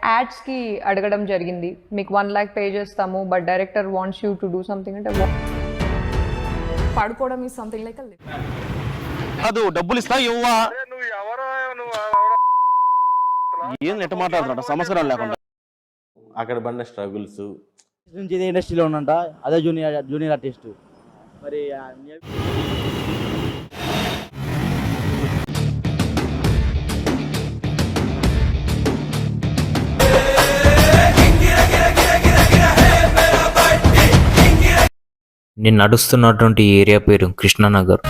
Ads కి అడగడం జరిగింది, మీకు 1 lakh పే చేస్తాము but director wants you to do something అంటే పడుకోవడం ఈ సంథింగ్ లైక్ అది డబ్బులు ఇస్తా ఇవ్వా ఏం నెట్ మాట్లాడుతున్నా సంవత్సరం లేకుండా అక్కడ పడిన స్ట్రగుల్స్ నుంచి ఇదే ఇండస్ట్రీలో ఉన్నంట, అదే జూనియర్ ఆర్టిస్ట్. మరి నేను నడుస్తున్నటువంటి ఏరియా పేరు కృష్ణానగర్.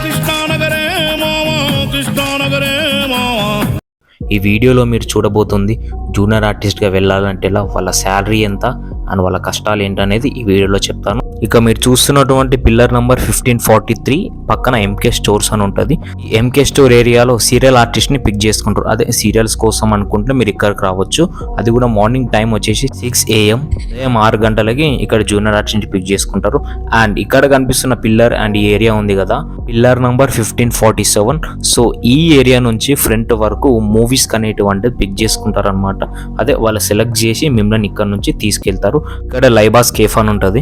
ఈ వీడియోలో మీరు చూడబోతుంది జూనియర్ ఆర్టిస్ట్గా వెళ్ళాలంటే వాళ్ళ శాలరీ ఎంత అండ్ వాళ్ళ కష్టాలు ఏంటనేది ఈ వీడియోలో చెప్తాను. ఇక మీరు చూస్తున్నటువంటి పిల్లర్ నంబర్ 1543 పక్కన ఎంకే స్టోర్స్ అని ఉంటుంది. ఎంకే స్టోర్ ఏరియాలో సీరియల్ ఆర్టిస్ట్ని పిక్ చేసుకుంటారు. అదే సీరియల్స్ కోసం అనుకుంటే మీరు ఇక్కడికి రావచ్చు. అది కూడా మార్నింగ్ టైం వచ్చేసి 6 AM ఉదయం 6 గంటలకి ఇక్కడ జూనియర్ ఆర్టిస్ట్ని పిక్ చేసుకుంటారు. అండ్ ఇక్కడ కనిపిస్తున్న పిల్లర్ అండ్ ఈ ఏరియా ఉంది కదా, పిల్లర్ నంబర్ 1547. సో ఈ ఏరియా నుంచి ఫ్రంట్ వరకు మూవీస్ అనేటువంటిది పిక్ చేసుకుంటారు అనమాట. అదే వాళ్ళు సెలెక్ట్ చేసి మిమ్మల్ని ఇక్కడ నుంచి తీసుకెళ్తారు. ఇక్కడ లైబాస్ కేఫ్ అని ఉంటుంది.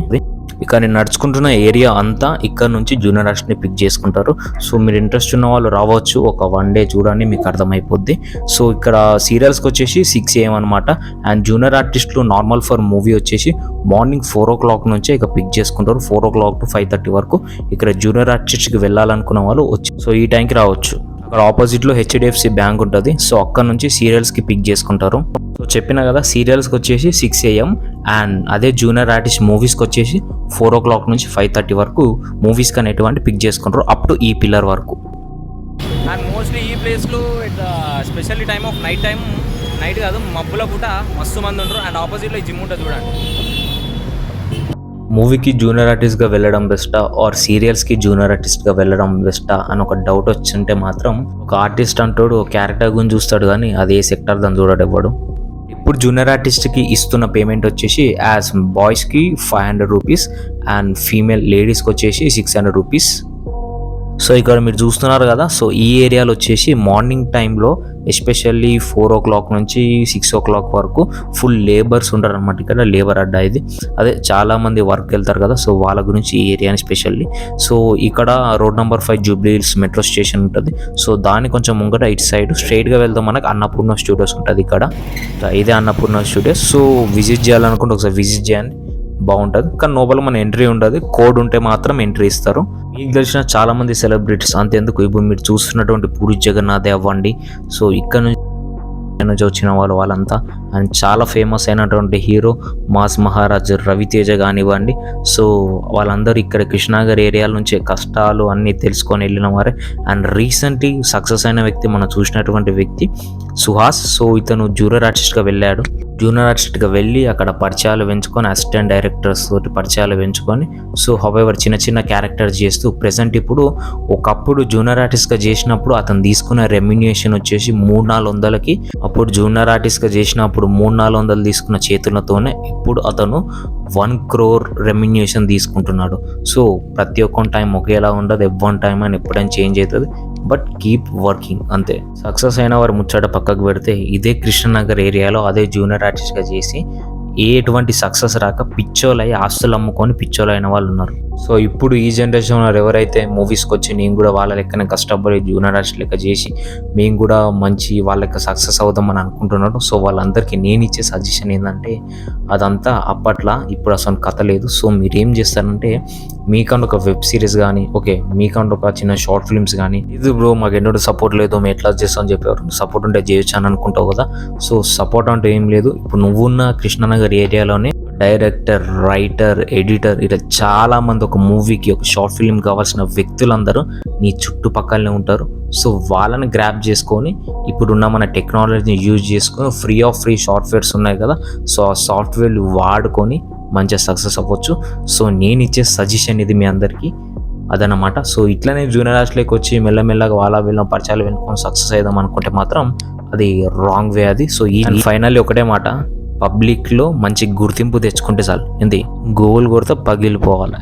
ఇక్కడ నేను నడుచుకుంటున్న ఏరియా అంతా ఇక్కడ నుంచి జూనియర్ ఆర్టిస్ట్ని పిక్ చేసుకుంటారు. సో మీరు ఇంట్రెస్ట్ ఉన్న వాళ్ళు రావచ్చు, ఒక 1 day చూడండి మీకు అర్థమైపోద్ది. సో ఇక్కడ సీరియల్స్కి వచ్చేసి 6 AM అనమాట. అండ్ జూనియర్ ఆర్టిస్టులు నార్మల్ ఫర్ మూవీ వచ్చేసి మార్నింగ్ 4 o'clock నుంచే ఇక పిక్ చేసుకుంటారు. 4 o'clock to 5:30 వరకు ఇక్కడ జూనియర్ ఆర్టిస్ట్కి వెళ్ళాలనుకున్న వాళ్ళు వచ్చి సో ఈ టైంకి రావచ్చు. అక్కడ ఆపోజిట్లో HDFC బ్యాంక్ ఉంటుంది. సో అక్కడ నుంచి సీరియల్స్కి పిక్ చేసుకుంటారు. సో చెప్పిన కదా సీరియల్స్కి వచ్చేసి 6 AM అండ్ అదే జూనియర్ ఆర్టిస్ట్ మూవీస్కి వచ్చేసి 4 o'clock నుంచి 5:30 వరకు మూవీస్కి అనేటువంటి పిక్ చేసుకుంటారు అప్ టు ఈ పిల్లర్ వరకు. అండ్ మోస్ట్లీ ఈ ప్లేస్లో స్పెషల్లీ టైమ్ ఆఫ్ నైట్ కాదు మబ్బుల పూట మస్తు మంది ఉంటారు. అండ్ ఆపోజిట్లో ఈ జిమ్ ఉంటుంది చూడండి. మూవీకి జూనియర్ ఆర్టిస్ట్గా వెళ్ళడం బెస్టా ఆర్ సీరియల్స్కి జూనియర్ ఆర్టిస్ట్గా వెళ్ళడం బెస్టా అని ఒక డౌట్ వచ్చింటే మాత్రం ఒక ఆర్టిస్ట్ అంటాడు క్యారెక్టర్ గురించి చూస్తాడు, కానీ అది ఏ సెక్టర్ దాన్ని చూడడు ఇవ్వడు. ఇప్పుడు జూనియర్ ఆర్టిస్ట్కి ఇస్తున్న పేమెంట్ వచ్చేసి యాజ్ బాయ్స్కి 500 రూపీస్ అండ్ ఫీమేల్ లేడీస్కి వచ్చేసి 600 రూపీస్. సో ఇక్కడ మీరు చూస్తున్నారు కదా, సో ఈ ఏరియాలో వచ్చేసి మార్నింగ్ టైంలో ఎస్పెషల్లీ 4 o'clock నుంచి 6 o'clock వరకు ఫుల్ లేబర్స్ ఉంటారు అనమాట. ఇక్కడ లేబర్ అడ్డా ఇది, అదే చాలామంది వర్క్ వెళ్తారు కదా, సో వాళ్ళ గురించి ఈ ఏరియాని స్పెషల్లీ. సో ఇక్కడ road number 5 Jubilee hills metro station ఉంటుంది. సో దాని కొంచెం ముంగట ఇటు సైడ్ స్ట్రైట్గా వెళ్తాం మనకు అన్నపూర్ణ స్టూడియోస్ ఉంటుంది. ఇక్కడ ఇదే అన్నపూర్ణ స్టూడియోస్. సో విజిట్ చేయాలనుకుంటే ఒకసారి విజిట్ చేయండి, బాగుంటుంది. కానీ లోపల మన ఎంట్రీ ఉంటుంది, కోడ్ ఉంటే మాత్రం ఎంట్రీ ఇస్తారు. మీకు తెలిసిన చాలా మంది సెలబ్రిటీస్ అంతెందుకు ఇప్పుడు మీరు చూస్తున్నటువంటి పూరి జగన్నాథ్ అవ్వండి, సో ఇక్కడ నుంచి వచ్చిన వాళ్ళంతా అండ్ చాలా ఫేమస్ అయినటువంటి హీరో మాస్ మహారాజ్ రవితేజ కానివ్వండి. సో వాళ్ళందరూ ఇక్కడ కృష్ణానగర్ ఏరియాల నుంచి కష్టాలు అన్నీ తెలుసుకొని వెళ్ళిన వారే. అండ్ రీసెంట్లీ సక్సెస్ అయిన వ్యక్తి మనం చూసినటువంటి వ్యక్తి సుహాస్. సో ఇతను జూనియర్ ఆర్టిస్ట్గా వెళ్ళాడు. జూనియర్ ఆర్టిస్ట్గా వెళ్ళి అక్కడ పరిచయాలు పెంచుకొని అసిస్టెంట్ డైరెక్టర్స్ తోటి పరిచయాలు పెంచుకొని సో హౌవెవర్ చిన్న క్యారెక్టర్స్ చేస్తూ ప్రెసెంట్ ఇప్పుడు ఒకప్పుడు జూనియర్ ఆర్టిస్ట్గా చేసినప్పుడు అతను తీసుకున్న రెమ్యునేషన్ వచ్చేసి 300-400కి. అప్పుడు జూనియర్ ఆర్టిస్ట్గా చేసినప్పుడు 300-400 తీసుకున్న చేతులతోనే ఇప్పుడు అతను 1 crore రెమ్యునేషన్ తీసుకుంటున్నాడు. సో ప్రతి ఒక్క టైం ఒకేలా ఉండదు, ఎవ్వన్ టైం అని ఎప్పుడైనా చేంజ్ అవుతుంది, బట్ కీప్ వర్కింగ్ అంతే. సక్సెస్ అయిన వారు ముచ్చట పక్కకు పెడితే ఇదే కృష్ణనగర్ ఏరియాలో అదే జూనియర్ ఆర్టిస్ట్గా చేసి ఎటువంటి సక్సెస్ రాక పిచ్చోలై ఆస్తులు అమ్ముకొని పిచ్చోలైన వాళ్ళు ఉన్నారు. సో ఇప్పుడు ఈ జనరేషన్ వారు ఎవరైతే మూవీస్కి వచ్చి నేను కూడా వాళ్ళ లెక్కనే కష్టపడి జూనియర్ ఆర్టిస్ట్ లెక్క చేసి మేము కూడా మంచి వాళ్ళ లెక్క సక్సెస్ అవుదామని అనుకుంటున్నారు. సో వాళ్ళందరికీ నేను ఇచ్చే సజెషన్ ఏంటంటే అదంతా అప్పట్లో, ఇప్పుడు అసలు కథ లేదు. సో మీరు ఏం చేస్తారంటే మీకంటే ఒక వెబ్ సిరీస్ కానీ, ఓకే మీకంటే ఒక చిన్న షార్ట్ ఫిల్మ్స్ కానీ, ఇది బ్రో మాకు ఎన్నో సపోర్ట్ లేదు మేము ఎట్లా చేస్తామని చెప్పేవారు. సపోర్ట్ ఉంటే చేయొచ్చు అని అనుకుంటావు కదా. సో సపోర్ట్ అంటే ఏం లేదు, ఇప్పుడు నువ్వున్న కృష్ణనగర్ ఏరియాలోనే డైరెక్టర్, రైటర్, ఎడిటర్ ఇలా చాలా మంది ఒక మూవీకి ఒక షార్ట్ ఫిల్మ్ కావాల్సిన వ్యక్తులందరూ నీ చుట్టుపక్కలనే ఉంటారు. సో వాళ్ళని గ్రాప్ చేసుకొని ఇప్పుడున్న మన టెక్నాలజీని యూజ్ చేసుకొని ఫ్రీ సాఫ్ట్వేర్స్ ఉన్నాయి కదా, సో ఆ సాఫ్ట్వేర్లు వాడుకొని మంచిగా సక్సెస్ అవ్వచ్చు. సో నేను ఇచ్చే సజెషన్ ఇది మీ అందరికీ అదనమాట. సో ఇట్లనే జూనియర్ ఆర్టిస్ట్లోకి వచ్చి మెల్లమెల్లగా వాళ్ళ పరిచయాలు వెనుకొని సక్సెస్ అవుదాం అనుకుంటే మాత్రం అది రాంగ్ వే అది. సో ఈ ఫైనల్లీ ఒకటే మాట, పబ్లిక్లో మంచి గుర్తింపు తెచ్చుకుంటే చాలు, ఏంది గోల్ కొడితే పగిలిపోవాలి.